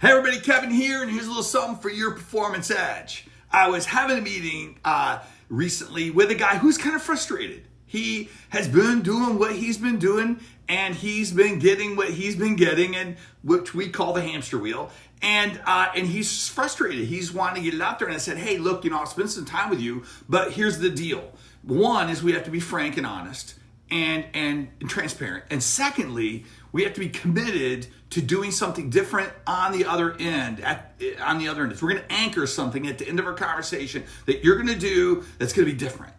Hey everybody, Kevin here, and here's a little something for your performance edge. I was having a meeting recently with a guy who's kind of frustrated. He has been doing what he's been doing, and he's been getting what he's been getting, and which we call the hamster wheel. And he's frustrated. He's wanting to get it out there. And I said, hey, look, I'll spend some time with you, but here's the deal. One is we have to be frank and honest and transparent. And secondly, we have to be committed to doing something different on the other end. We're going to anchor something at the end of our conversation that you're going to do that's going to be different.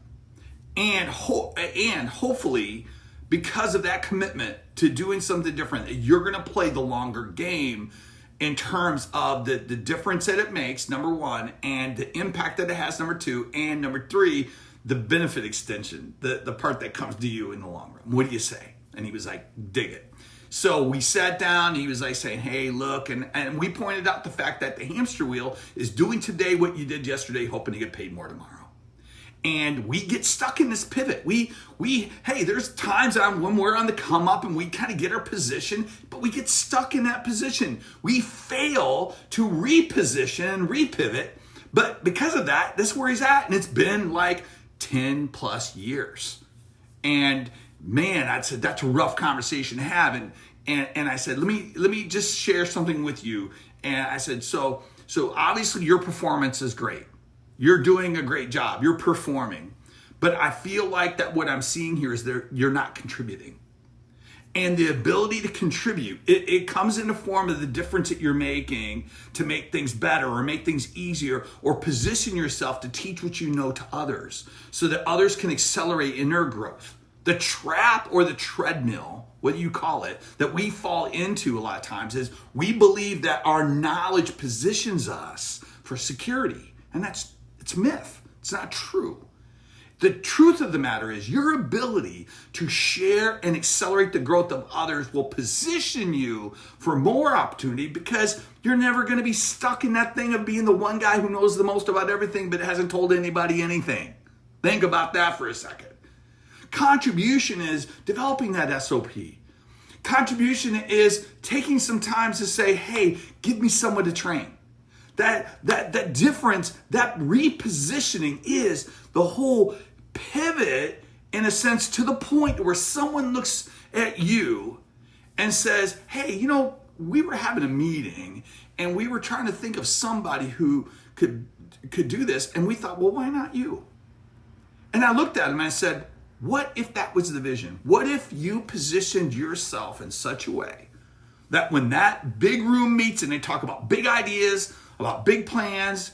And hopefully, because of that commitment to doing something different, you're going to play the longer game in terms of the difference that it makes, number one, and the impact that it has, number two, and number three, the benefit extension, the part that comes to you in the long run. What do you say? And he was like, dig it. So we sat down, he was like saying, hey, look, and we pointed out the fact that the hamster wheel is doing today what you did yesterday, hoping to get paid more tomorrow. And we get stuck in this pivot. Hey, there's times when we're on the come up and we kind of get our position, but we get stuck in that position. We fail to reposition and repivot, but because of that, that's where he's at. And it's been like 10 plus years. And man, I said, that's a rough conversation to have. And I said, let me just share something with you. And I said, so obviously your performance is great. You're doing a great job. You're performing. But I feel like that what I'm seeing here is you're not contributing. And the ability to contribute, it comes in the form of the difference that you're making to make things better or make things easier or position yourself to teach what you know to others so that others can accelerate in their growth. The trap or the treadmill, what you call it, that we fall into a lot of times is we believe that our knowledge positions us for security. And it's myth. It's not true. The truth of the matter is your ability to share and accelerate the growth of others will position you for more opportunity because you're never going to be stuck in that thing of being the one guy who knows the most about everything but hasn't told anybody anything. Think about that for a second. Contribution is developing that SOP. Contribution is taking some time to say, hey, give me someone to train. That difference, that repositioning is the whole pivot in a sense to the point where someone looks at you and says, hey, we were having a meeting and we were trying to think of somebody who could do this. And we thought, well, why not you? And I looked at him and I said, what if that was the vision? What if you positioned yourself in such a way that when that big room meets and they talk about big ideas, about big plans,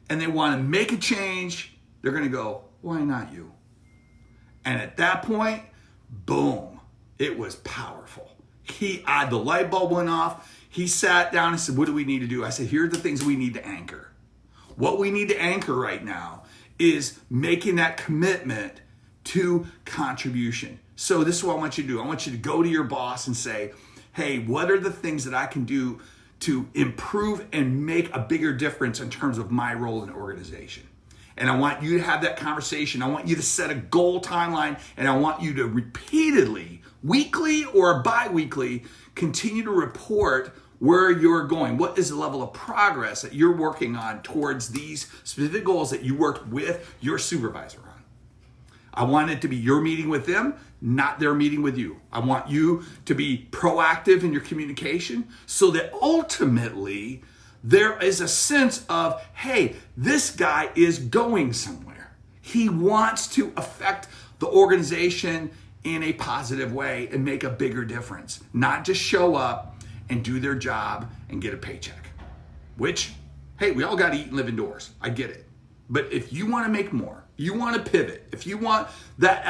and they want to make a change, they're going to go, why not you? And at that point, boom, it was powerful. The light bulb went off. He sat down and said, what do we need to do? I said, here are the things we need to anchor. What we need to anchor right now is making that commitment to contribution. So this is what I want you to do. I want you to go to your boss and say, hey, what are the things that I can do to improve and make a bigger difference in terms of my role in the organization? And I want you to have that conversation. I want you to set a goal timeline, and I want you to repeatedly, weekly or bi-weekly, continue to report where you're going. What is the level of progress that you're working on towards these specific goals that you worked with your supervisor on? I want it to be your meeting with them, not their meeting with you. I want you to be proactive in your communication so that ultimately there is a sense of, hey, this guy is going somewhere. He wants to affect the organization in a positive way and make a bigger difference, not just show up and do their job and get a paycheck, which, hey, we all got to eat and live indoors. I get it. But if you want to make more, you want to pivot, if you want that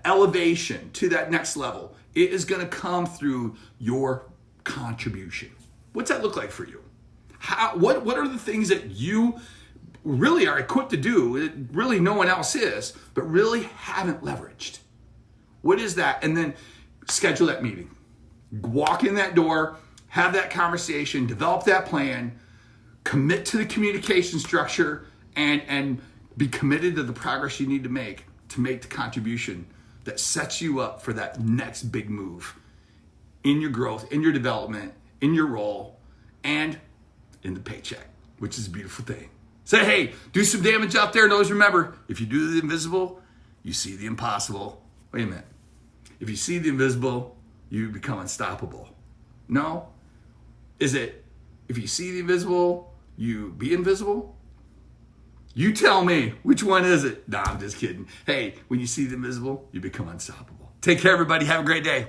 elevation to that next level, it is going to come through your contribution. What's that look like for you? What are the things that you really are equipped to do, that really no one else is, but really haven't leveraged? What is that? And then schedule that meeting. Walk in that door, have that conversation, develop that plan, commit to the communication structure, and be committed to the progress you need to make the contribution that sets you up for that next big move in your growth, in your development, in your role, and in the paycheck, which is a beautiful thing. Say, hey, do some damage out there, and always remember, if you do the invisible, you see the impossible. Wait a minute. If you see the invisible, you become unstoppable. No? Is it, if you see the invisible, you be invisible? You tell me, which one is it? Nah, I'm just kidding. Hey, when you see the invisible, you become unstoppable. Take care, everybody. Have a great day.